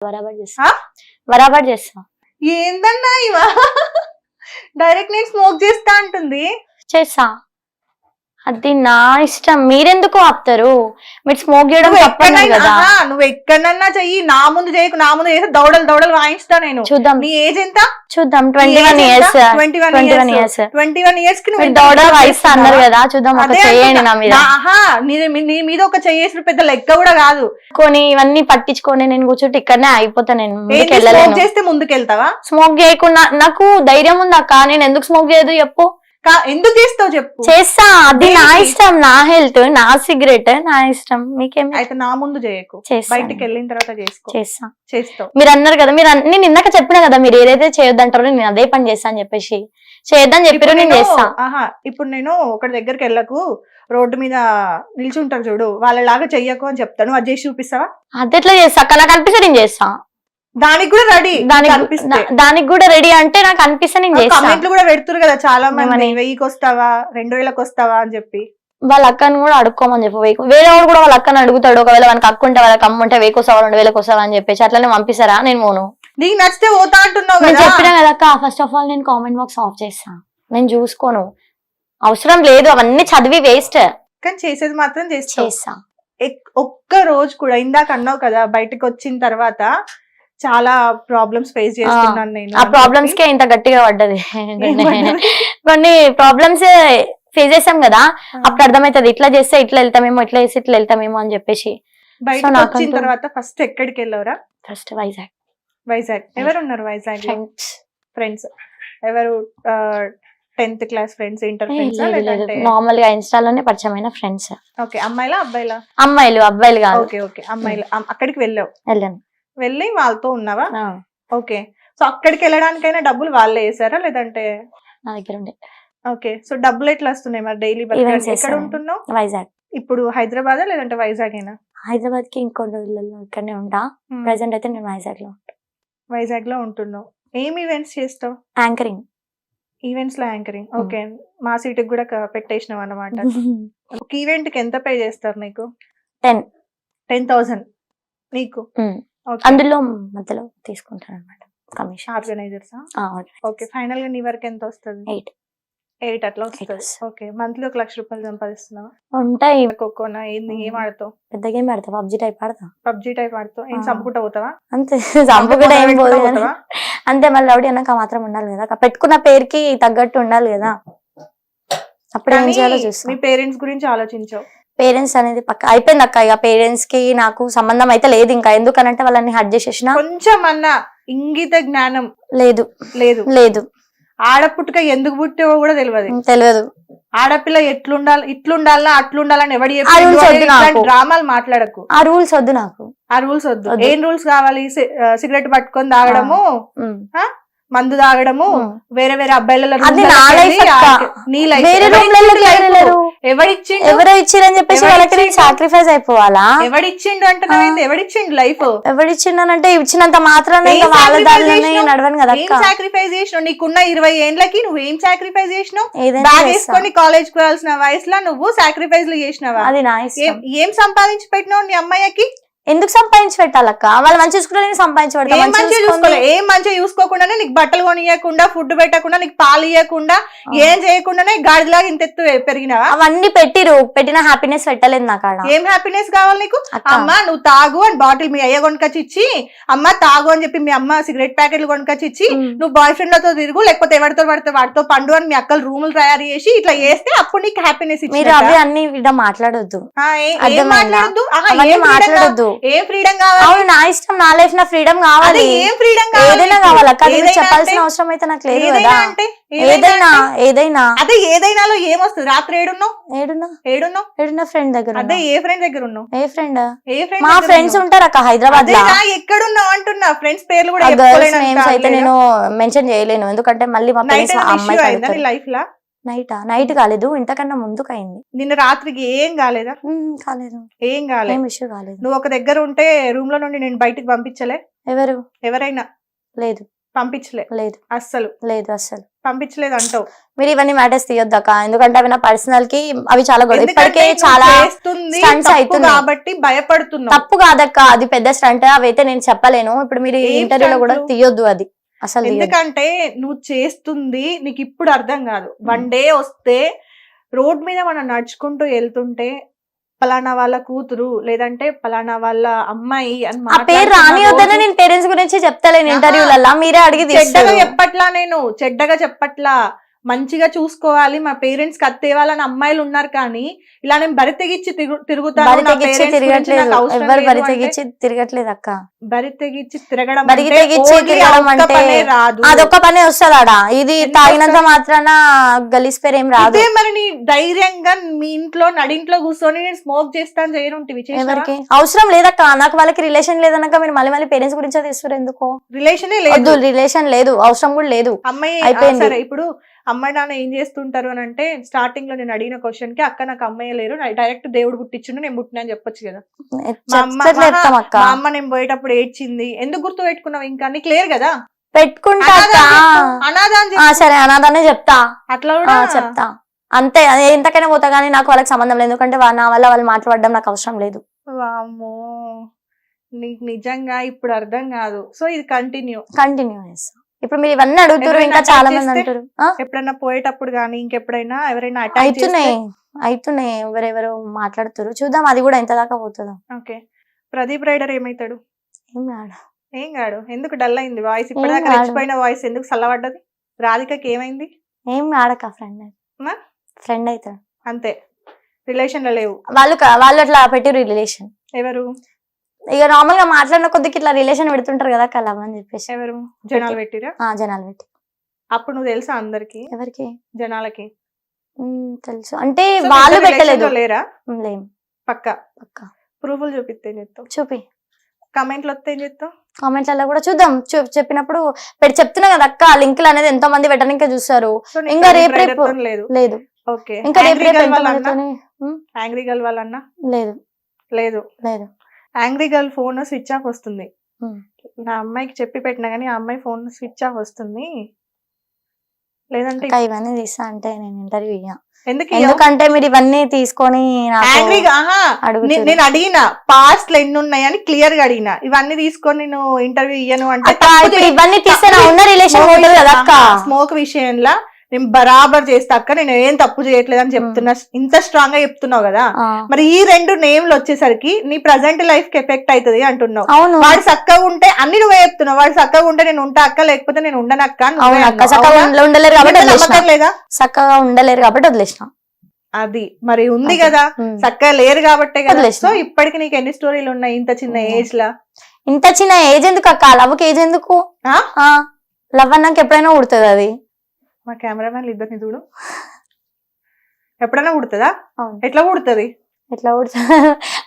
బరాబర్ చేస్తా, బరాబర్ చేస్తా. ఏందన్నా ఇవా డైరెక్ట్ నేను స్మోక్ చేస్తా అంటుంది. చేస్తా, అది నా ఇష్టం. మీరెందుకు ఆపుతారు? మీరు స్మోక్ చేయడం తప్పదు కదా. నువ్వు ఎక్కడన్నా చెయ్యి, నా ముందు చేయకు. నా ముందు చేసి దౌడలు దౌడలు వాయిస్తా నేను. చూద్దాం నీ ఏజ్ ఎంత? చూద్దాం. 21 years. 21 years కి నువ్వు దౌడలు వాయిస్తా అన్నారు కదా. చూద్దాం, ఒక చేయండి నా మీద. నీ మీద ఒక చేసిన పెద్ద లెక్క కూడా కాదు. కొని ఇవన్నీ పట్టించుకొని నేను కూర్చుంటే ఇక్కడనే అయిపోతా. నేను స్మోక్ చేస్తే ముందుకెళ్తావా? స్మోక్ చేయకుండా నాకు ధైర్యం ఉంది అక్క. నేను ఎందుకు స్మోక్ చేయదు చెప్పు? ఎందుకు చేస్తావు చెప్పు. చేస్తా, అది నా ఇష్టం, నా హెల్త్, నా సిగరెట్, నా ఇష్టం. మీకేం? అయితే నా ముందు చేయకు, బయటికి వెళ్ళిన తర్వాత చేసుకో. చేస్తావు. మీరు అన్నారు కదా, నేను ఇందాక చెప్పినా కదా, మీరు ఏదైతే చేయొద్దంటారో నేను అదే పని చేస్తా అని చెప్పేసి చేయొద్దని చెప్పారు, నేను చేస్తా. ఇప్పుడు నేను ఒకటి దగ్గరికి వెళ్ళకు, రోడ్డు మీద నిల్చుంటారు చూడు, వాళ్ళలాగా చెయ్యకు అని చెప్తాను. అది చేసి చూపిస్తావా? అది ఎట్లా చేస్తా? నాకు అనిపిస్తే నేను చేస్తా. దానికి కూడా రెడీ, దానికి కూడా రెడీ అంటే నాకు అనిపిస్తే నేను చేస్తా. కామెంట్లు కూడా పెడుతురు కదా చాలా మంది, 1000కి వస్తావా 2000కి వస్తావా అని చెప్పి. వాళ్ళ అక్కని కూడా అడుక్కోమని చెప్పి, వేరే వాడు కూడా వాళ్ళ అక్కని అడుగుతాడు. ఒకవేళ మనకి అక్క ఉంటే వాళ్ళకి అమ్మ ఉంటే 1000కి వస్తావా 2000కి వస్తావా అని చెప్పేసి అట్లనే పంపిస్తారా? నేను పోను. నీకు నచ్చితే పోతా అంటున్నావు కదా. చెప్పినా కదా అక్క, ఫస్ట్ ఆఫ్ ఆల్ నేను కామెంట్ బాక్స్ ఆఫ్ చేస్తా. నేను చూసుకోను, అవసరం లేదు, అవన్నీ చదివి వేస్ట్. కానీ చేసేది మాత్రం చేస్తా. ఒక్క రోజు కూడా, ఇందాక అన్నావు కదా బయటకు వచ్చిన తర్వాత చాలా ప్రాబ్లమ్స్ ఫేస్ చేస్తున్నాను నేను. ఆ ప్రాబ్లమ్స్ కే ఇంత గట్టిగా పడ్డది. కొన్ని ప్రాబ్లమ్స్ ఫేస్ చేసాం కదా, అప్పుడు అర్థమవుతుంది ఇట్లా చేస్తే ఇట్లా వెళ్తామేమో, ఇట్లా చేస్తే ఇట్లా వెళ్తామేమో అని చెప్పేసి. బయటకు వచ్చిన తర్వాత ఫస్ట్ ఎక్కడికి వెళ్ళారా? ఫస్ట్ వైజాగ్. వైజాగ్ ఎవరు ఉన్నారు వైజాగ్? ఫ్రెండ్స్ ఎవరు? 10th class friends, inter friends? Normal గా ఇన్స్టాలోనే పరిచయమైన ఫ్రెండ్స్. ఓకే. అమ్మాయిలా అబ్బాయిలా? అమ్మాయిలు, అబ్బాయిలు కాదు. ఓకే అమ్మాయిలు. అక్కడికి వెళ్ళాను. వెళ్ళి వాళ్ళతో ఉన్నావా? ఓకే. సో అక్కడికి వెళ్ళడానికైనా డబ్బులు వాళ్ళే వేసారా లేదంటే? నా దగ్గర ఉండే. ఓకే. సో డబ్బులు ఎట్లా వస్తున్నాయి మరి డైలీ? ఎక్కడ ఉంటున్నావు? వైజాగ్. ఇప్పుడు హైదరాబాద్ లేదంటే వైజాగ్ అయినా? హైదరాబాద్ కి ఇంకొన్ని రోజులలో ఇక్కడనే ఉంటా. ప్రెసెంట్ అయితే నేను వైజాగ్ లో ఉంటా. వైజాగ్ లో ఉంటున్నావు. ఏం ఈవెంట్స్ చేస్తావు? యాంకరింగ్. ఈవెంట్స్ లో యాంకరింగ్. ఓకే. మా సీట్ కూడా పెట్టేసినావు అన్నమాట. ఒక ఈవెంట్ కి ఎంత పే చేస్తారు నీకు? 10,000 నీకు. అందులో మధ్యలో తీసుకుంటాను అనమాట కమిషన్. ఆర్గనైజర్స్. ఓకే. ఫైనల్ గా నీ వరకు ఎంత వస్తుంది? 8 అట్లా వస్తుంది. ఓకే. మంత్లీ 1,00,000 రూపాయలు సంపాదిస్తున్నావా? ఉంటాయి. ఖోఖోనా ఏంది? ఏం ఆడతావు? పెద్ద గేమ్ ఆడతా. పబ్జీ టైప్ ఆడతావు. ఏం చంపుకుంటా పోతావా? అంతే, చంపుకుంటా ఏం పోదు అంతే. మళ్ళీ రౌడీ అన్నాక మాత్రం ఉండాలి కదా, పెట్టుకున్న పేరుకి తగ్గట్టు ఉండాలి కదా. అప్పుడు ఏం చేయాలో చూస్తా. మీ పేరెంట్స్ గురించి ఆలోచించావు? పేరెంట్స్ అనేది పక్క అయిపోయింది అక్క. ఇక పేరెంట్స్ కి నాకు సంబంధం అయితే లేదు ఇంకా. ఎందుకనంటే వాళ్ళని హర్ట్ చేసేసిన. కొంచెం అన్న ఇంగిత జ్ఞానం లేదు. లేదు. ఆడపుట్టుక ఎందుకు పుట్టావో కూడా తెలియదు. ఆడపిల్ల ఇట్లుండాలా అట్లుండాలని ఎవడి డ్రామాలు మాట్లాడకు. ఆ రూల్స్ వద్దు నాకు. ఏం రూల్స్ కావాలి? సిగరెట్ పట్టుకొని తాగడము, మందు తాగడము, వేరే వేరే అబ్బాయిల ఎవరో ఇచ్చిరని చెప్పేసి వాళ్ళకి సాక్రిఫైస్ అయిపోవాలా? ఎవడిచ్చిండు అంటున్నావు? ఎవడిచ్చిండు లైఫ్? ఎవడిచ్చిండు అంటే ఇచ్చినంత మాత్రాన్ని వాళ్ళ దారిలోనే నడవను కదా. ఏం సాక్రిఫైస్ చేసినావు? నీకున్న 20 ఏండ్లకి నువ్వు ఏం సాక్రిఫైస్ చేసినావు? బ్యాగ్ వేసుకొని కాలేజ్ కు వెళ్ళాల్సిన వయసులో నువ్వు సాక్రిఫైస్ చేసినావా? అది నా ఇష్టం. ఏం సంపాదించి పెట్టినావు నీ అమ్మాయికి? ఎందుకు సంపాదించి పెట్టాలక్క? వాళ్ళు మంచి చూసుకుంటే సంపాదించి పెడతా. ఏం మంచిగా చూసుకోకుండానే నీకు బట్టలు కొనియకుండా, ఫుడ్ పెట్టకుండా, నీకు పాలు ఇవ్వకుండా, ఏం చేయకుండానే గాడిలాగా ఇంత ఎత్తు పెరిగినావా? అవన్నీ పెట్టిన హ్యాపీనెస్ పెట్టలేదు నాకు. ఏం హ్యాపీనెస్ కావాలి నీకు? అమ్మ నువ్వు తాగు అని బాటిల్ మీ అయ్య కొనుకొచ్చి ఇచ్చి, అమ్మ తాగు అని చెప్పి మీ అమ్మ సిగరెట్ ప్యాకెట్లు కొనుకొచ్చి ఇచ్చి, నువ్వు బాయ్ ఫ్రెండ్ లతో తిరుగు, లేకపోతే ఎవరితో పడితే వాటితో పండు అని మీ అక్కలు రూములు తయారు చేసి ఇట్లా చేస్తే అప్పుడు నీకు హ్యాపీనెస్ ఇచ్చి. మీరు అవి అన్ని మాట్లాడొద్దు. మాట్లాడొద్దు. ఏం ఫ్రీడమ్ కావాలి? అవును, నా ఇష్టం, నా లైఫ్, నా ఫ్రీడమ్ కావాలి. ఏం ఫ్రీడమ్ కావాలి? ఏదైనా కావాలి అక్క. చెప్పాల్సిన అవసరం అయితే నాకు లేదు కదా. ఏదైనా అదే ఏదైనాలో ఏమొస్తుంది? రాత్రి ఏడున్నా ఫ్రెండ్ దగ్గర. అదే ఏ ఫ్రెండ్ దగ్గర ఉన్నావు? ఏ ఫ్రెండ్? మా ఫ్రెండ్స్ ఉంటారు అక్క హైదరాబాద్ లో. ఎక్కడున్నావు అంటున్నా? ఫ్రెండ్స్ పేర్లు కూడా నేమ్స్ అయితే నేను మెన్షన్ చేయలేను, ఎందుకంటే మళ్ళీ మా పేరెంట్స్ అమ్మాయి లైఫ్ లా. నైట్ కాలేదు, ఇంతకన్నా ముందుకు అయింది. నిన్న రాత్రికి ఏం కాలేదా? కాలేదు. ఏం కాలేదు. ఇష్యూ కాలేదు. నువ్వు ఒక దగ్గర ఉంటే రూమ్ లో నుండి నేను బయటికి పంపించలే? ఎవరైనా? లేదు. పంపించలే లేదు అస్సలు లేదు అసలు పంపించలేదు అంటావు. మీరు ఇవన్నీ మ్యాటర్స్ తీయొద్దక్క, ఎందుకంటే అవి నా పర్సనల్ కి అవి చాలా గొడవ ఎందుకంటే ఇప్పటికే నువ్వు చాలా చేస్తుంది stunts తప్పు అవుతున్నాయి. కాబట్టి భయపడుతున్నావు. తప్పు కాదక్క, అది పెద్ద స్టంట్, అవైతే నేను చెప్పలేను. ఇప్పుడు మీరు ఏం ఇంటర్వ్యూలో కూడా స్టంట్లు? తీయొద్దు అది అసలు తీయొద్దు. ఎందుకంటే నువ్వు చేస్తుంది నీకు ఇప్పుడు అర్థం కాదు. వన్ డే వస్తే రోడ్ మీద మనం నడుచుకుంటూ వెళ్తుంటే పలానా వాళ్ళ కూతురు లేదంటే పలానా వాళ్ళ అమ్మాయి అని ఆ పేరు రానియొద్దనే నేను పేరెంట్స్ గురించి చెప్తలేను ఇంటర్వ్యూలల్లా, మీరే అడిగి చెడ్డగా చెప్పట్లా, నేను చెడ్డగా చెప్పట్లా, మంచిగా చూసుకోవాలి, మా పేరెంట్స్ కి అత్తేవాళ్ళని అమ్మాయిలు ఉన్నారు. కానీ ఇలా నేను బరి తెగిచ్చి తిరుగుతాను, నా తెగిచ్చి parents గురించి తిరగట్లేదు, నాకు అవసరం ఎవరు బరి లేదు అంటే తెగిచ్చి తిరగట్లేదు అక్క. బరి తెగిచ్చి తిరగడం బరి అంటే తెగిచ్చి only తిరగడం ఆ ఒక్క అంటే పనే రాదు. అదొక్క పనే వస్తుందాడా, ఇది ఎందుకు తాగినంత వస్తది? మాత్రాన గలీజ్ పేరు ఏం రాదు. ఇదే మరి నీ ధైర్యంగా మీ ఇంట్లో నడింట్లో కూర్చొని నేను స్మోక్ చేస్తాను చేయనుంటివి ఎవరికి అవసరం లేదక్క, నాకు వాళ్ళకి రిలేషన్ లేదన్నాక మీరు మళ్ళీ మళ్ళీ పేరెంట్స్ గురించి తీస్తారు ఎందుకు? రిలేషనే వద్దు, లేదు, రిలేషన్ లేదు, అవసరం కూడా లేదు. అమ్మాయి అయిపోయింది. సరే ఇప్పుడు అమ్మాయి నాన్న ఏం చేస్తుంటారు అని అంటే స్టార్టింగ్ లో నేను అడిగిన క్వశ్చన్ కి అక్క నాకు అమ్మాయి లేరు, డైరెక్ట్ దేవుడు పుట్టించుండు, నేను పుట్టినా అని చెప్పొచ్చు కదా. చెప్తాం అక్క, మా అమ్మ నేను పోయేటప్పుడు ఏడ్చింది, ఎందుకు గుర్తు పెట్టుకున్నావు? ఇంకా నీకు లేరు కదా, పెట్టుకుంటా అనాథ అక్క. అని చెప్పు, అనాథ అని చెప్పు. సరే అనాథనే చెప్తా, అట్లా కూడా చెప్తా అంతే. అది ఎంతకైనా పోతా కానీ నాకు వాళ్ళకి సంబంధం లేదు, ఎందుకంటే నా వల్ల వాళ్ళు మాట్లాడడం నాకు అవసరం లేదు. వామ్మో, నీకు నిజంగా ఇప్పుడు అర్థం కాదు. సో ఇది కంటిన్యూ చేస్తా. ఇప్పుడు మీరు ఇవన్నీ అడుగుతారు, ఎవరైనా ఇంకా చాలా attack మంది చేస్తే? అంటారు. ఎప్పుడైనా పోయేటప్పుడు కానీ ఇంకెప్పుడైనా ఎవరైనా అటాక్ అవుతున్నాయి ఎవరెవరు మాట్లాడుతారు, చూద్దాం అది కూడా ఎంత దాకా పోతుందో. ఓకే, ప్రదీప్ రైడర్ ఏమైతాడు? ఏం కాదు. ఏం కాడు. ఎందుకు డల్ అయింది వాయిస్? ఇప్పటిదాకా కాడు. రెచ్చిపోయిన వాయిస్ ఎందుకు చల్లబడ్డది? రాధికకి ఏమైంది? ఏం ఆడక ఫ్రెండ్ మా? ఫ్రెండ్ అవుతాడు అంతే, రిలేషన్ లో లేవు. వాళ్ళు అట్లా పెట్టిరు రిలేషన్. ఎవరు? ఇక నార్మల్ గా మాట్లాడిన కొద్దికి ఇట్లా రిలేషన్ పెడుతుంటారు కదా కలవ్ అని చెప్పేసి. ఎవరు? జనాలు పెట్టిరా? జనాలు పెట్టి. అప్పుడు నువ్వు తెలుసా అందరికి? ఎవరికి? జనాలకి తెలుసు అంటే So, వాళ్ళు ఇద్దరు పెట్టలేదు. relation లో లేరా? లేం. పక్కా పక్కా. ప్రూఫ్లు చూపిస్తే ఏం చెప్తావు? చూపి. కమెంట్లు వస్తే ఏం చెప్తావు? కామెంట్లలో కూడా చూద్దాం. చెప్పినప్పుడు చెప్తున్నా కదా అక్క, లింకులు అనేది ఎంతో మంది పెట్టడానికి చూస్తారు. సో నీకు ఇంకా ప్రదీప్ రేపు రైడర్ తోని లేదు. లేదు. ఓకే, ఇంకా రేపు యాంగ్రీ గర్ల్ ఎంతో వాళ్ళ అన్న? మందితోని యాంగ్రీ గర్ల్ వాళ్ళ అన్న? లేదు. లేదు. లేదు. Angry girl phone switch off వస్తుంది. ఉమ్. నా అమ్మాయికి చెప్పి పెట్టినా గానీ ఆ అమ్మాయి ఫోన్ స్విచ్ ఆఫ్ వస్తుంది. లేదంటే అక్క ఇవన్నీ తీస్తా అంటే నేను ఇంటర్వ్యూ ఇయ్య. ఎందుకు ఎందుకంటే మీరు ఇవన్నీ తీసుకొని నాకు యాంగ్రీ అడుగుతున్నారు. నేను అడిగిన పాస్ట్ లో ఎన్ని ఉన్నాయని క్లియర్ గా అడిగిన. ఇవన్నీ తీసుకొని నేను ఇంటర్వ్యూ ఇయ్యను అంటే అక్క, ఇప్పుడు ఇవన్నీ తీస్తే నా ఉన్న రిలేషన్ పోతుంది కదా అక్క. స్మోక్ విషయంలో నేను బరాబర్ చేస్తా అక్క, నేను ఏం తప్పు చేయట్లేదు అని చెప్తున్నా. ఇంత స్ట్రాంగ్ గా చెప్తున్నావు కదా, మరి ఈ రెండు నేమ్లు వచ్చేసరికి నీ ప్రజెంట్ లైఫ్ కి ఎఫెక్ట్ అవుతుంది అంటున్నావు. అవును. వాడు చక్కగా ఉంటే అన్ని నువ్వే చెప్తున్నావు, వాడు చక్కగా ఉంటే నేను ఉంటా అక్క, లేకపోతే నేను ఉండనక్క అని నువ్వే అవును అక్క, అన్నావు. చక్కగా అవునా? ఉండలేరు కాబట్టి నీకు వదిలేసిన. నమ్మకం లేదా? చక్కగా ఉండలేరు కాబట్టి వదిలేసిన. అది మరి ఉంది అదే. కదా, చక్కగా లేరు కాబట్టే కదా. వదిలేసిన. సో ఇప్పటికి నీకు ఎన్ని స్టోరీలు ఉన్నాయి ఇంత చిన్న ఏజ్ లా? ఇంత చిన్న ఏజ్ ఎందుకు అక్క, లవ్కి ఏజ్ ఎందుకు? లవ్ అన్నాక ఎప్పుడైనా ఉడుతుంది అది. మా కెమెరామెన్ ఇద్దరిని చూడు, ఎప్పుడైనా పుడుతుందా? అవును. ఎట్లా పుడుతుంది? ఎట్లా ఉడుతుంది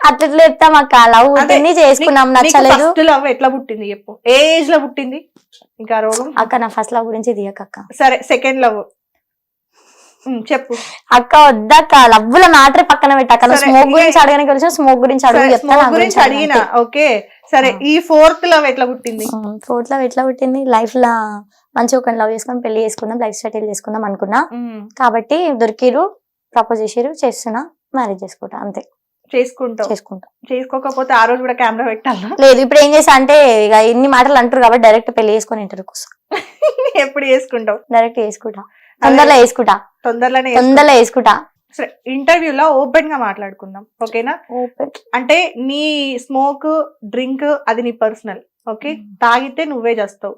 అట్లా చెప్తాం అక్క. లవ్ పుట్టింది, చేసుకున్నాం, నచ్చలేదు. ఫస్ట్ లవ్ ఎట్లా పుట్టింది చెప్పు, ఏ ఏజ్ లో పుట్టింది? ఇంకా రోగం అక్క నా ఫస్ట్ లవ్ గురించి తీయక. సరే, సెకండ్ లవ్ చెప్పు అక్క. వద్దక్క, లవ్వుల మ్యాటర్ పక్కన పెట్టాక. సరే, స్మోక్ గురించి అడగడానికి వచ్చి స్మోక్ గురించి అడుగు సరే, చెప్తా. smoke గురించి అడిగిన. ఓకే సరే, ఈ ఫోర్త్ లవ్ ఎట్లా పుట్టింది? ఫోర్త్ లవ్ ఎట్లా పుట్టింది? లైఫ్ లా మంచిగా ఒక లవ్ చేసుకుని పెళ్లి చేసుకుందాం, లైఫ్ సెటిల్ చేసుకుందాం అనుకున్నా. కాబట్టి దొరికిరు, ప్రపోజ్ చేసిరు, చేస్తున్నా, మ్యారేజ్ చేసుకుంటా, అంతే. చేసుకుంటా. చేసుకోకపోతే ఆ రోజు కూడా కెమెరా పెట్టాలా? లేదు. ఇప్పుడు ఏం చేసా అంటే ఇక ఇన్ని మాటలు అంటారు కాబట్టి డైరెక్ట్ పెళ్లి చేసుకుని ఇంటర్ కోసం. ఎప్పుడు చేసుకుంటావు? డైరెక్ట్ వేసుకుంటా, తొందరలో వేసుకుంటా, తొందరలో వేసుకుంటా. సరే, ఇంటర్వ్యూలో ఓపెన్ గా మాట్లాడుకుందాం, ఓకేనా? అంటే నీ స్మోక్ డ్రింక్ అది నీ పర్సనల్, ఓకే? తాగితే నువ్వే చేస్తావు,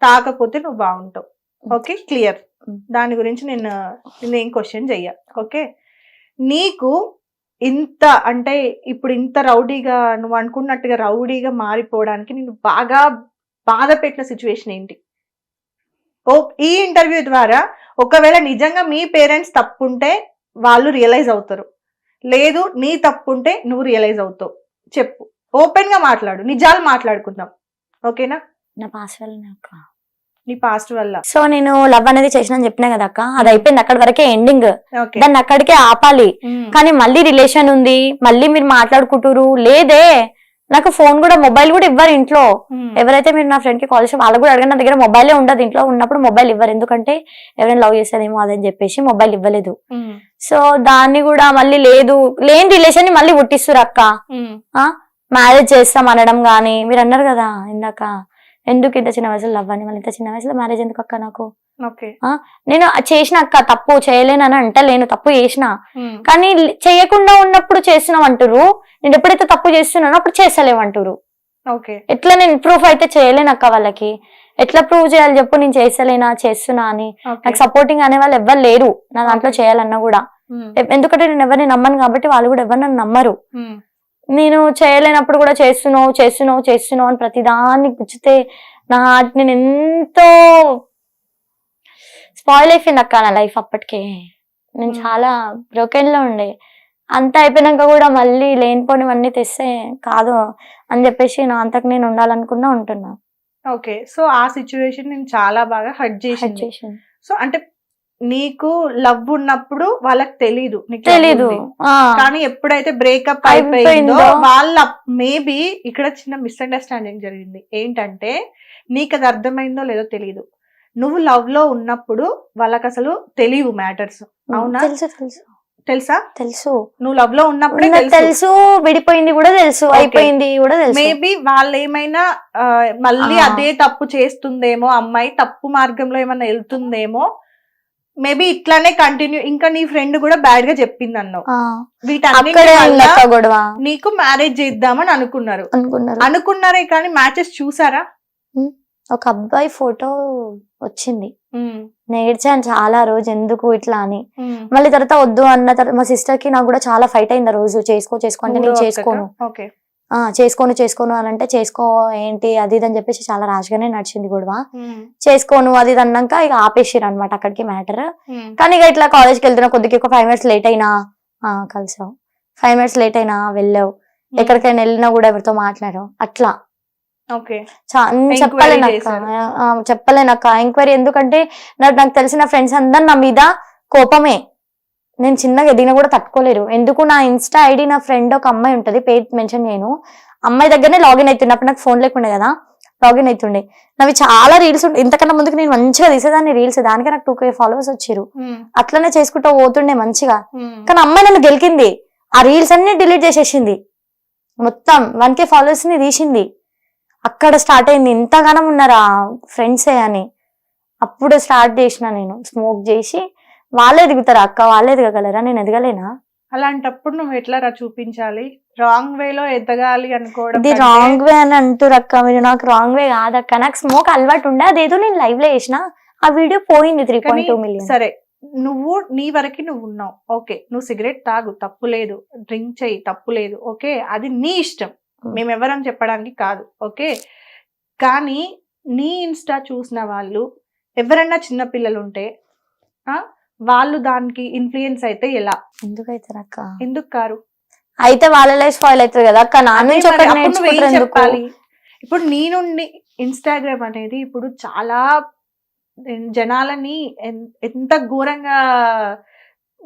తాగకపోతే నువ్వు బాగుంటావు, ఓకే? క్లియర్. దాని గురించి నేను ఏం క్వశ్చన్ చెయ్య, ఓకే? నీకు ఇంత అంటే ఇప్పుడు ఇంత రౌడీగా నువ్వు అనుకున్నట్టుగా రౌడీగా మారిపోవడానికి నేను బాగా బాధ పెట్టిన సిచ్యువేషన్ ఏంటి? ఈ ఇంటర్వ్యూ ద్వారా ఒకవేళ నిజంగా మీ పేరెంట్స్ తప్పుంటే వాళ్ళు రియలైజ్ అవుతారు, లేదు నీ తప్పుంటే నువ్వు రియలైజ్ అవుతావు. చెప్పు, ఓపెన్ గా మాట్లాడు, నిజాలు మాట్లాడుకుందాం, ఓకేనా? నా పాస్ వల్ల నీ పాస్ట్ వల్ల. సో నేను లవ్ అనేది చేసిన చెప్పినా కదా అక్క, అది అయిపోయింది, అక్కడి వరకే ఎండింగ్. ఓకే, దాన్ని అక్కడికే ఆపాలి. కానీ మళ్ళీ రిలేషన్ ఉంది, మళ్ళీ మీరు మాట్లాడుకుంటారు, లేదే నాకు ఫోన్ కూడా మొబైల్ కూడా ఇవ్వరు ఇంట్లో. ఉమ్, ఎవరైతే మీరు నా ఫ్రెండ్ కి కాల్ చేసి వాళ్ళు కూడా అడగండి, నా దగ్గర మొబైలే ఉండదు, ఇంట్లో ఉన్నప్పుడు మొబైల్ ఇవ్వరు, ఎందుకంటే ఎవరైనా లవ్ చేస్తారేమో అదని చెప్పేసి మొబైల్ ఇవ్వలేదు. ఉమ్, సో దాన్ని కూడా మళ్ళీ లేదు, లేని రిలేషన్ ని మళ్ళీ పుట్టిస్తారు అక్క. ఉమ్, మ్యారేజ్ చేస్తాం అనడం గానీ, మీరు అన్నారు కదా ఇందాక, ఎందుకు ఇంత చిన్న వయసులో లవ్ అని, మళ్ళీ ఇంత చిన్న వయసులో మ్యారేజ్ ఎందుకు అక్క నాకు? ఓకే, నేను చేసిన అక్క తప్పు చేయలేనని అంటలేను, తప్పు చేసిన, ఉమ్, కానీ చేయకుండా ఉన్నప్పుడు చేస్తున్నాం అంటారు, నేను ఎప్పుడైతే తప్పు చేస్తున్నానో అప్పుడు చేస్తలేమంటారు. ఓకే, ఎట్లా నేను ప్రూఫ్ అయితే చేయలేను అక్క వాళ్ళకి, ఎట్లా ప్రూవ్ చేయాలి చెప్పు, నేను చేస్తలేనా చేస్తున్నా అని. ఓకే, నాకు సపోర్టింగ్ అనే వాళ్ళు ఎవ్వరు లేరు నా దాంట్లో చేయాలన్నా కూడా, ఉమ్, ఎందుకంటే నేను ఎవరిని నమ్మను కాబట్టి వాళ్ళు కూడా ఎవరు నన్ను నమ్మరు. ఉమ్, నేను చేయలేనప్పుడు కూడా చేస్తున్నావు చేస్తున్నావు చేస్తున్నావు అని ప్రతిదాన్ని గుచ్చితే నా హార్ట్ నేను ఎంతో స్పాయిల్ అయిపోయింది అక్క నా లైఫ్. అప్పటికే నేను చాలా బ్రోకెన్ లో ఉండే, అంతా అయిపోయినాక కూడా మళ్ళీ లేనిపోనివన్నీ తెస్తే కాదు అని చెప్పేసి నా అంతకు నేను ఉండాలనుకున్నా ఉంటున్నా. ఓకే. సో ఆ సిచ్యువేషన్ నేను చాలా బాగా హర్ట్ చేసింది. సో అంటే నీకు లవ్ ఉన్నప్పుడు వాళ్ళకి తెలీదు, నీకు love తెలీదు. ఉంది. కానీ ఎప్పుడైతే బ్రేకప్ అయిపోయిందో అయిపోయిందో. వాళ్ళ మేబీ ఇక్కడ చిన్న మిస్అండర్స్టాండింగ్ జరిగింది. ఏంటంటే నీకు అది అర్థమైందో లేదో తెలీదు. నువ్వు లవ్ లో ఉన్నప్పుడు వాళ్ళకి అసలు తెలియవు మ్యాటర్స్. అవునా? తెలుసు తెలుసు తెలుసా? తెలుసు, నువ్వు లవ్ లో ఉన్నప్పుడే నాకు తెలుసు, విడిపోయింది కూడా తెలుసు, Okay. అయిపోయింది కూడా తెలుసు. మేబీ వాళ్ళు ఏమైనా మళ్ళీ అదే తప్పు చేస్తుందేమో, అమ్మాయి తప్పు మార్గంలో ఏమైనా వెళ్తుందేమో, మేబీ ఇట్లానే కంటిన్యూ. ఇంకా నీ ఫ్రెండ్ కూడా బ్యాడ్ గా చెప్పింది అన్నావు. వీటన్నిటి అక్కడే వల్ల ఉందక్క గొడవ నీకు మ్యారేజ్ చేద్దామని అనుకున్నారు. అనుకున్నారే కానీ మ్యాచెస్ చూసారా? ఒక అబ్బాయి ఫోటో వచ్చింది, నేర్చాను చాలా రోజు ఎందుకు ఇట్లా అని. మళ్ళీ తర్వాత వద్దు అన్న తర్వాత మా సిస్టర్ కి నాకు కూడా చాలా ఫైట్ అయింది ఆ రోజు. చేసుకో అంటే నేను చేసుకోను, ఓకే, చేసుకోను అని అంటే చేసుకో ఏంటి అది ఇది అని చెప్పేసి చాలా రాష్గానే నడిచింది గొడవ. చేసుకోను అది ఇది అన్నాక ఇక ఆపేసిరు అనమాట అక్కడికి మ్యాటర్. కానీ ఇక ఇట్లా కాలేజ్కి వెళ్తున్నా కొద్దిగా ఒక 5 minutes లేట్ అయినా కలిసావు, 5 minutes లేట్ అయినా వెళ్ళావు, ఎక్కడికైనా వెళ్ళినా కూడా ఎవరితో మాట్లాడావు అట్లా. ఓకే, చెప్పలేనక్క ఎంక్వైరీ, ఎందుకంటే నాకు తెలిసిన ఫ్రెండ్స్ అందరు నా మీద కోపమే. నేను చిన్నగా ఎదిగినా కూడా తట్టుకోలేరు. ఎందుకు నా ఇన్స్టా ఐడి నా ఫ్రెండ్ ఒక అమ్మాయి ఉంటది, పేరు మెన్షన్ చేయను, అమ్మాయి దగ్గరనే లాగిన్ అవుతున్నప్పుడు నాకు ఫోన్ లేకుండే కదా, లాగిన్ అవుతుండే. నావి చాలా రీల్స్ ఇంతకన్నా ముందుకు నేను మంచిగా తీసేదాన్ని రీల్స్, దానికే నాకు 2K followers వచ్చారు. అట్లనే చేసుకుంటూ పోతుండే మంచిగా. కానీ అమ్మాయి నన్ను గెలికింది, ఆ రీల్స్ అన్ని డిలీట్ చేసేసింది, మొత్తం 1K followers ని తీసింది. అక్కడ స్టార్ట్ అయింది ఇంతగానం ఉన్నారా ఫ్రెండ్సే అని. అప్పుడు స్టార్ట్ చేసిన నేను స్మోక్ చేసి. వాళ్ళే ఎదుగుతారా అక్క, వాళ్ళే ఎదగలరా, నేను ఎదగలేనా? అలాంటప్పుడు నువ్వు ఎట్లా చూపించాలి? రాంగ్ వేలో ఎదగాలి అనుకోవడం, ఇది రాంగ్ వే అని అంటారు అక్క మీరు. నాకు రాంగ్ వే కాదక్క, నాకు స్మోక్ అలవాటు ఉండే, అదేదో నేను లైవ్ లో చేసిన, ఆ వీడియో పోయింది 3.2 million. సరే, నువ్వు నీ వరకు నువ్వు ఉన్నావు, ఓకే, నువ్వు సిగరెట్ తాగు తప్పు లేదు, డ్రింక్ చెయ్యి తప్పు లేదు, ఓకే, అది నీ ఇష్టం, మేము ఎవరని చెప్పడానికి కాదు, ఓకే. కానీ నీ ఇన్స్టా చూసిన వాళ్ళు ఎవరన్నా చిన్న పిల్లలు ఉంటే వాళ్ళు దానికి ఇన్ఫ్లుయెన్స్ అయితే ఎలా? ఎందుకు అవుతారు అక్క? ఎందుకు కారు? అయితే వాళ్ళ లైఫ్ స్పాయిల్ అవుతుంది కదా అక్క, నా నుంచి ఒకటి నువ్వేం నేర్చుకుంటారు ఎందుకు? చెప్పాలి? ఇప్పుడు నీ నుండి ఇన్స్టాగ్రామ్ అనేది ఇప్పుడు చాలా జనాలని ఎంత ఘోరంగా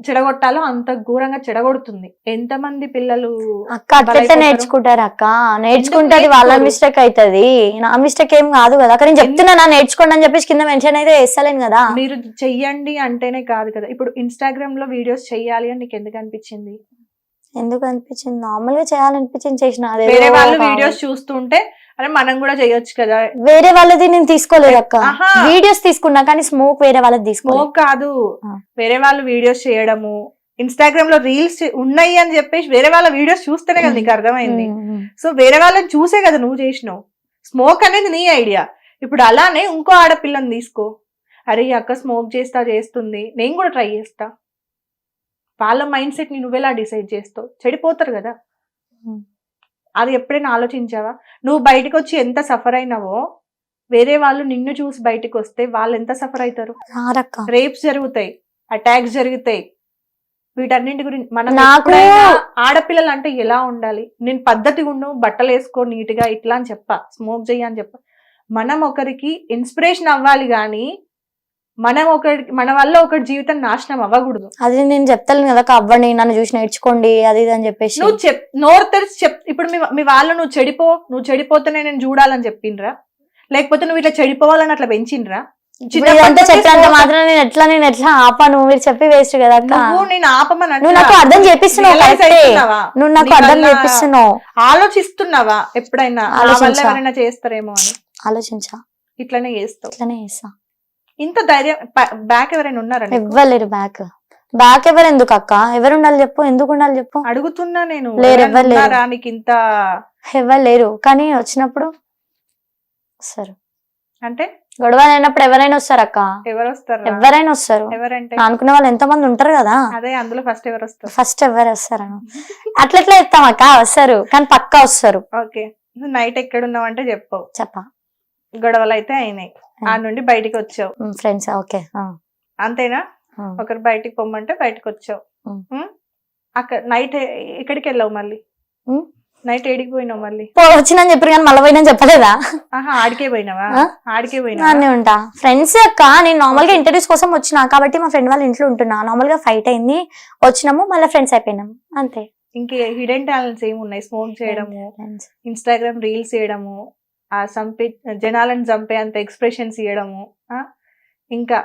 చెడగొట్టాలో అంత ఘోరంగా చెడగొడుతుంది. ఎంతమంది పిల్లలు అక్క అట్లా నేర్చుకుంటారు అక్క, నేర్చుకుంటది వాళ్ళ మిస్టేక్ అవుతుంది, నా మిస్టేక్ ఏం కాదు కదా అక్క. నేను చెప్తున్నా నేర్చుకోండి అని చెప్పేసి కింద మెన్షన్ అయితే వేస్తలేను కదా. మీరు చెయ్యండి అంటేనే కాదు కదా. ఇప్పుడు ఇన్స్టాగ్రామ్ లో వీడియోస్ చెయ్యాలి అని నీకు ఎందుకు అనిపించింది? ఎందుకు అనిపించింది, నార్మల్ గా చేయాలనిపించింది, చేసిన. వేరే వాళ్ళు వీడియోస్ చూస్తుంటే అరే మనం కూడా చేయొచ్చు కదా. వేరే వాళ్ళది నేను తీసుకోలేదు అక్క, వీడియోస్ తీసుకున్నా కానీ స్మోక్ వేరే వాళ్ళది తీసుకో. స్మోక్ కాదు, వేరే వాళ్ళు వీడియోస్ చేయడము, ఇన్స్టాగ్రామ్ లో రీల్స్ ఉన్నాయి అని చెప్పేసి వేరే వాళ్ళ వీడియోస్ చూస్తేనే కదా నీకు అర్థమైంది. సో వేరే వాళ్ళని చూసే కదా నువ్వు చేసినావు. స్మోక్ అనేది నీ ఐడియా. ఇప్పుడు అలానే ఇంకో ఆడపిల్లని తీసుకో, అరే ఈ అక్క స్మోక్ చేస్తుంది, నేను కూడా ట్రై చేస్తా. వాళ్ళ మైండ్ సెట్ ని నువ్వెలా డిసైడ్ చేస్తావు? చెడిపోతారు కదా. అది ఎప్పుడైనా ఆలోచించావా? నువ్వు బయటకు వచ్చి ఎంత సఫర్ అయినావో వేరే వాళ్ళు నిన్ను చూసి బయటకు వస్తే వాళ్ళు ఎంత సఫర్ అవుతారు? రేప్స్ జరుగుతాయి, అటాక్స్ జరుగుతాయి. వీటన్నింటి గురించి మనం ఆడపిల్లలు అంటే ఎలా ఉండాలి, నేను పద్ధతిగా ఉండు, బట్టలు వేసుకో నీట్ గా ఇట్లా అని చెప్ప, స్మోక్ చెయ్యి అని చెప్ప. మనం ఒకరికి ఇన్స్పిరేషన్ అవ్వాలి గాని మన వల్ల ఒకటి జీవితం నాశనం అవ్వకూడదు. అది నేను చెప్తాను కదా అవ్వండి, నన్ను చూసి నేర్చుకోండి అది ఇది అని చెప్పేసి. నువ్వు నోరు తెరిచి ఇప్పుడు మీ వాళ్ళు నువ్వు చెడిపోతేనే నేను చూడాలని చెప్పిండ్రా, లేకపోతే నువ్వు ఇట్లా చెడిపోవాలని అట్లా పెంచిండ్రా? ఇదంతా చెప్పినంత మాత్రం నేను ఎట్లా ఆపాను? మీరు చెప్పి వేస్ట్ కదా అక్క. నేను ఆపమని నువ్వు నాకు అర్థం చేపిస్తున్నావు, నువ్వు నాకు అర్థం చేపిస్తున్నావు. ఆలోచిస్తున్నావా ఎప్పుడైనా ఎవరైనా చేస్తారేమో అని? ఆలోచించా, ఇట్లానే చేస్తావు. ఇట్లానే చేస్తా. ఇంత ధైర్యం బ్యాక్ ఎవరైనా ఉన్నారా? ఇవ్వలేరు బ్యాక్ ఎవరు ఎందుకు అక్క? ఎవరు ఉండాలి చెప్పు, ఎందుకు ఉండాలి చెప్పు? అడుగుతున్నా నేను. లేరు, ఎవరు లేరు. నీకు ఇంత ఎవరు లేరు, కానీ వచ్చినప్పుడు వస్తారు. అంటే గొడవ అయినప్పుడు ఎవరైనా వస్తారు అక్క. ఎవరు వస్తారు? ఎవరైనా వస్తారు. ఎవరంటే అనుకునే వాళ్ళు ఎంత మంది ఉంటారు కదా. అదే అందులో ఫస్ట్ ఎవరు వస్తారు? ఫస్ట్ ఎవరు వస్తారు అట్లా చెప్తాం అక్క. వస్తారు కానీ పక్కా వస్తారు. ఓకే, నైట్ ఎక్కడున్నావు అంటే చెప్పవు. చెప్పా. గొడవలు అయితే అయినాయి, ఆ నుండి బయటికి వచ్చావు. ఫ్రెండ్స్ ఓకే అంతేనా? ఒకరు బయటికి పొమ్మంటే బయటకు వచ్చావు. అక్కడ నైట్ ఎక్కడికి వెళ్ళావు? మళ్ళీ నైట్ ఏడికి పోయినావు? మళ్ళీ వచ్చినా చెప్పారు కానీ మళ్ళీ పోయినా చెప్పలేదా? ఆడికే పోయినావా? ఆడికే పోయినా అన్నీ ఉంటా. ఫ్రెండ్స్ అక్క, నేను నార్మల్ గా ఇంటర్వ్యూస్ కోసం వచ్చినా కాబట్టి మా ఫ్రెండ్ వాళ్ళ ఇంట్లో ఉంటున్నా. నార్మల్ గా ఫైట్ అయింది, వచ్చినాము, మళ్ళీ ఫ్రెండ్స్ అయిపోయినాము అంతే. ఇంకే హిడెన్ టాలెంట్స్ ఏమి ఉన్నాయి? స్మోక్ చేయడము, ఇన్స్టాగ్రామ్ రీల్స్ చేయడము, జనాలను చంపే అంత ఎక్స్ప్రెషన్స్ ఇవ్వడము, ఇంకా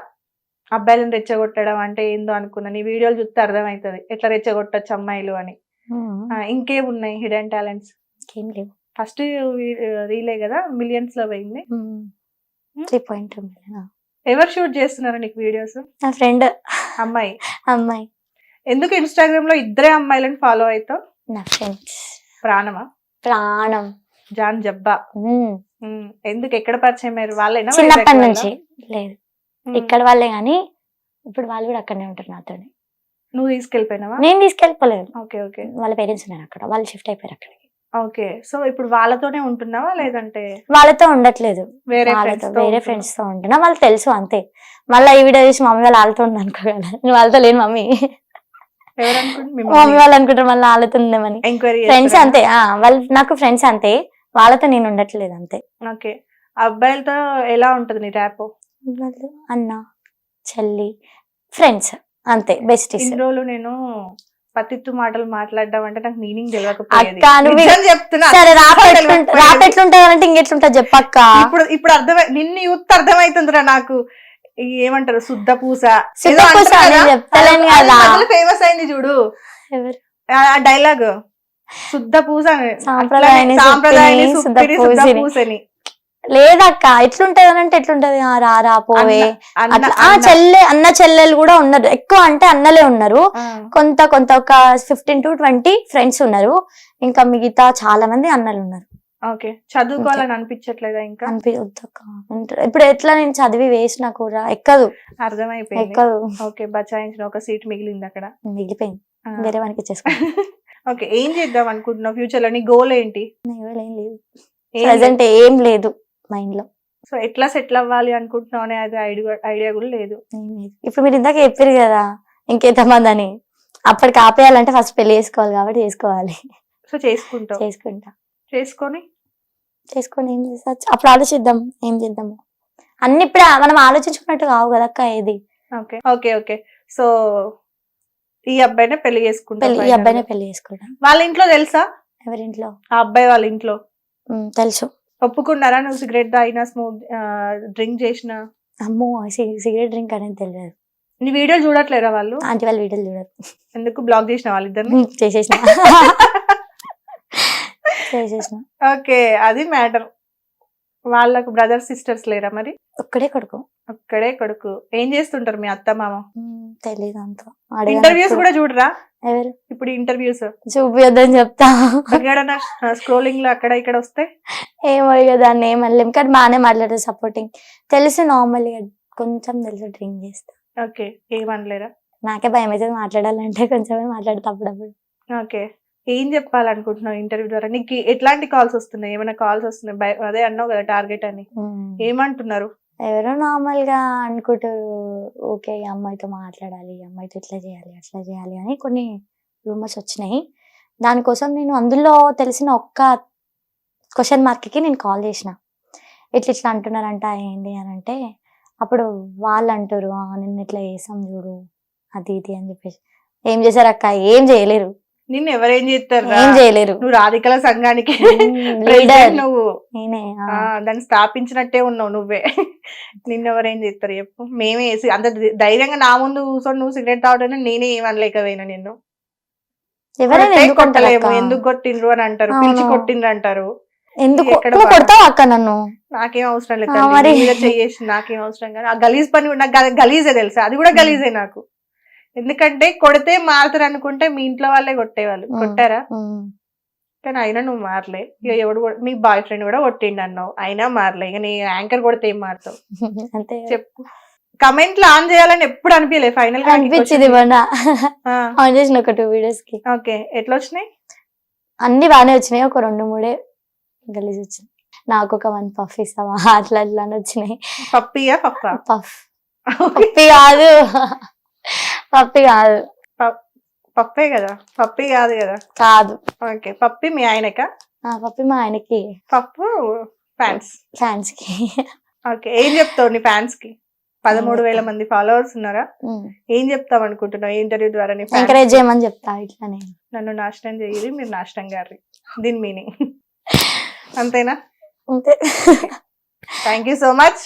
అబ్బాయిలను రెచ్చగొట్టడం అంటే ఏందో అనుకున్నా. నీ వీడియోలు చూస్తే అర్థమవుతుంది ఎట్లా రెచ్చగొట్టచ్చు అమ్మాయిలు అని. ఇంకేమున్నాయి హిడెన్ టాలెంట్స్? ఏం లేవు. ఫస్ట్ రీలే కదా మిలియన్స్ లో పోయింది. 3.2 million. ఎవరు షూట్ చేస్తున్నారు నీకు వీడియోస్? నా ఫ్రెండ్ అమ్మాయి. ఎందుకు ఇన్స్టాగ్రామ్ లో ఇద్దరే అమ్మాయిలను ఫాలో అవుతావు? నా ఫ్రెండ్స్. ప్రాణం జాన్ జబ్బా. ఎందుకు? ఎక్కడ పరిచయం అయ్యారు? వాళ్ళైనా? చిన్నప్పటి నుంచి లేదు, ఇక్కడ వాళ్ళే గానీ ఇప్పుడు వాళ్ళు కూడా అక్కడనే ఉంటారు నాతోనే. నువ్వు తీసుకెళ్ళిపోయినావా? నేను తీసుకెళ్ళిపోలేదు. Okay okay. వాళ్ళ పేరెంట్స్ ఉన్నారు అక్కడ, వాళ్ళు షిఫ్ట్ అయిపోయారు అక్కడికి. ఓకే, సో ఇప్పుడు వాళ్ళతోనే ఉంటున్నావా లేదంటే? వాళ్ళతో ఉండట్లేదు, వేరే ఫ్రెండ్స్ తో ఉంటున్నా. వాళ్ళు తెలుసు అంతే. మళ్ళీ ఈ వీడియో చూసి మమ్మీ వాళ్ళతో ఉంది అనుకోగల. నేను వాళ్ళతో లేను మమ్మీ. మమ్మీ వాళ్ళు అనుకుంటారు మళ్ళీ వాళ్ళతో ఉందేమని. ఫ్రెండ్స్ అంతే, వాళ్ళు నాకు ఫ్రెండ్స్ అంతే, వాళ్ళతో నేను ఉండట్లేదు అంతే. ఓకే, అబ్బాయిలతో ఎలా ఉంటది నీ ర్యాప్? అన్న చెల్లి ఫ్రెండ్స్ అంతే, బెస్ట్. ఇన్ని రోజులు నేను పతిత్తు మాటలు మాట్లాడడం అంటే నాకు మీనింగ్ తెలియకపోయేది. రాప్ ఎట్లుంటది ఇంకెట్లుంటది చెప్పక్క. ఇప్పుడు అర్థమై నిన్ను యూత్ అర్థమైతుందిరా నాకు. ఏమంటారు? శుద్ధ పూస ఫేమస్ అయింది చూడు ఆ డైలాగ్, శుద్ధ పూస సాంప్రదాయాన్ని శుద్ధ పూసని. లేదక్క, ఎట్లుంటది అని అంటే ఎట్లుంటది? రా పోవే అట్లా. అన్న చెల్లెలు కూడా ఉన్నారు, ఎక్కువ అంటే అన్నలే ఉన్నారు. కొంత ఒక 15 to 20 ఫ్రెండ్స్ ఉన్నారు. ఇంకా మిగతా చాలా మంది అన్నలు ఉన్నారు. ఓకే, చదువుకోవాలని అనిపించట్లేదా? ఇంకా అనిపించక్క. ఇప్పుడు ఎట్లా నేను చదివి వేసినా కూడా ఎక్కదు. అర్థమైపోయింది, ఎక్కదు. ఓకే, బచాయించిన ఒక సీట్ మిగిలింది అక్కడ. మిగిలిపోయింది, వేరే వానికి ఇచ్చేసుకో. ఓకే, ఏం చేద్దాం అనుకుంటున్నావు ఫ్యూచర్ లో? నీ గోల్ ఏంటి? ఏం లేదు, ప్రెసెంట్ ఏం లేదు మైండ్ లో. సో ఎట్లా సెటిల్ అవ్వాలి అనుకుంటున్నావు అనే అది ఐడియా కూడా లేదు. ఇప్పుడు మీరు ఇందాక చెప్పారు కదా ఇంకెంతమంది అని, అప్పటికి ఆపేయాలంటే ఫస్ట్ పెళ్లి చేసుకోవాలి కాబట్టి చేసుకోవాలి. సో చేసుకుంటా. చేసుకొని ఏం చేస్తా అప్పుడు ఆలోచిద్దాం ఏం చేద్దాము అన్ని. ఇప్పుడు మనం ఆలోచించుకున్నట్టు కావు కదక్క ఏది. Okay okay okay. సో ఈ అబ్బాయినే పెళ్లి చేసుకుంటా. వాళ్ళ ఇంట్లో తెలుసా? ఎవరింట్లో? ఆ అబ్బాయి వాళ్ళ ఇంట్లో తెలుసు. ఒప్పుకున్నారా? నువ్వు సిగరెట్ తాగినా, స్మోక్ డ్రింక్ చేసినా? అమ్మో, సిగరెట్ డ్రింక్ అనేది తెలియదు. నీ వీడియోలు చూడట్లేరా వాళ్ళు? ఆంటీ వాళ్ళ వీడియోలు చూడరు. ఎందుకు? బ్లాక్ చేసిన వాళ్ళిద్దరిని? చేసేసిన. ఓకే, అది మ్యాటర్. వాళ్ళకు బ్రదర్స్ సిస్టర్స్ లేరా మరి? ఒక్కడే కొడుకు. ఏం చేస్తుంటారు మీ అత్త మామ? తెలీదు అంత. ఇంటర్వ్యూస్ కూడా చూడరా? ఎవరు? ఇప్పుడు ఇంటర్వ్యూస్ చూపియొద్దని చెప్తా. స్క్రోలింగ్ లో అక్కడ ఇక్కడ వస్తే ఏమో దాన్ని ఏమనలేం, కానీ బాగానే మాట్లాడతారు, సపోర్టింగ్. తెలుసు నార్మల్ గా కొంచెం తెలుసు, డ్రింక్ చేస్తా. ఓకే, ఏమనలేరా? నాకే భయం అయితే మాట్లాడాలంటే, కొంచెమే మాట్లాడతా అప్పుడప్పుడు. ఓకే, ఏం చెప్పాలనుకుంటున్నావు ఇంటర్వ్యూ ద్వారా? నీకు ఎట్లాంటి కాల్స్ వస్తున్నాయి? ఏమైనా కాల్స్ వస్తున్నాయి? అదే అన్నావు కదా టార్గెట్ అని, ఏమంటున్నారు? ఎవరో నార్మల్ గా అనుకుంటారు, ఓకే ఈ అమ్మాయితో మాట్లాడాలి, ఈ అమ్మాయితో ఇట్లా చేయాలి అట్లా చేయాలి అని కొన్ని రూమర్స్ వచ్చినాయి. దానికోసం నేను అందులో తెలిసిన ఒక్క క్వశ్చన్ మార్క్ కి నేను కాల్ చేసిన. ఇట్లా అంటున్నారంట ఏంటి అని అంటే, అప్పుడు వాళ్ళు అంటారు నిన్ను ఇట్లా చేసాం చూడు అది ఇది అని చెప్పేసి. ఏం చేశారు అక్క? ఏం చేయలేరు, నిన్ను ఎవరేం చేస్తారు? ఏం చేయలేరు. నువ్వు రాధికల సంఘానికి లీడర్ ప్రెసిడెంట్ నువ్వు. నేనే. దాన్ని స్థాపించినట్టే ఉన్నావు నువ్వే. నిన్నెవరేం చేస్తారు చెప్పు? మేమే అంత ధైర్యంగా నా ముందు కూర్చొని నువ్వు సిగరెట్ తాగడం నేనే ఏమనలేకపోయినా నిన్ను. ఎవరైనా కొడితే ఎందుకు కొట్టలేము, కొట్టాలక్క? ఎందుకు కొట్టిండ్రు అని అంటారు, అవును. పిలిచి కొట్టిండ్రు అంటారు. ఎందుకు ఎక్కడ నువ్వు బాధ? కొడతావా అక్క నన్ను? నాకేం అవసరం లేదు ఆ, తల్లి, మరి. నీ మీద చెయ్యేసి నాకేం అవసరం కానీ ఆ గలీజ్ పని కూడా నాకు గలీజే తెలుసా, అది కూడా గలీజే నాకు. ఎందుకంటే కొడితే మారుతారు అనుకుంటే మీ ఇంట్లో వాళ్ళే కొట్టేవాళ్ళు, కొట్టారా? కానీ అయినా నువ్వు మారలే. ఇక ఎవడు మీ బాయ్ ఫ్రెండ్ కూడా కొట్టిండు అన్నావు, అయినా మారలే. ఇక నీ యాంకర్ కొడితే ఏం మారుతావు అంతే. చెప్పు. కమెంట్లు ఆన్ చేయాలని ఎప్పుడు అనిపించలే ఫైనల్ గా? అనిపించింది మొన్న ఆన్ చేసిన ఒక 2 వీడియోస్ కి. ఓకే, ఎట్లా వచ్చినాయి? అన్ని బాగానే వచ్చినాయి, ఒక 2-3 గలీజ్ వచ్చినాయి. నాకు ఒక 1 పఫ్ ఇస్తావా అట్లా అట్లా అని వచ్చినాయి. పప్పియా పప్పా? పఫ్. పప్పి కాదు, పప్పి కాదు. పప్పే కదా, పప్పి కాదు కదా. కాదు. ఓకే, పప్పి మీ ఆయనక? పప్పి మా ఆయనకి, పప్పు ఫ్యాన్స్ కి. ఓకే, ఏం చెప్తావు నీ ఫ్యాన్స్ కి? 13,000 మంది ఫాలోవర్స్ ఉన్నారా? ఏం చెప్తావు అనుకుంటున్నావు ఈ ఇంటర్వ్యూ ద్వారా? ఎంకరేజ్ చేయమని చెప్తా. ఇట్లానే నన్ను నాశనం చెయ్యి, మీరు నాశనం గారి, దీని మీనింగ్ అంతేనా? అంతే. Thank you so much.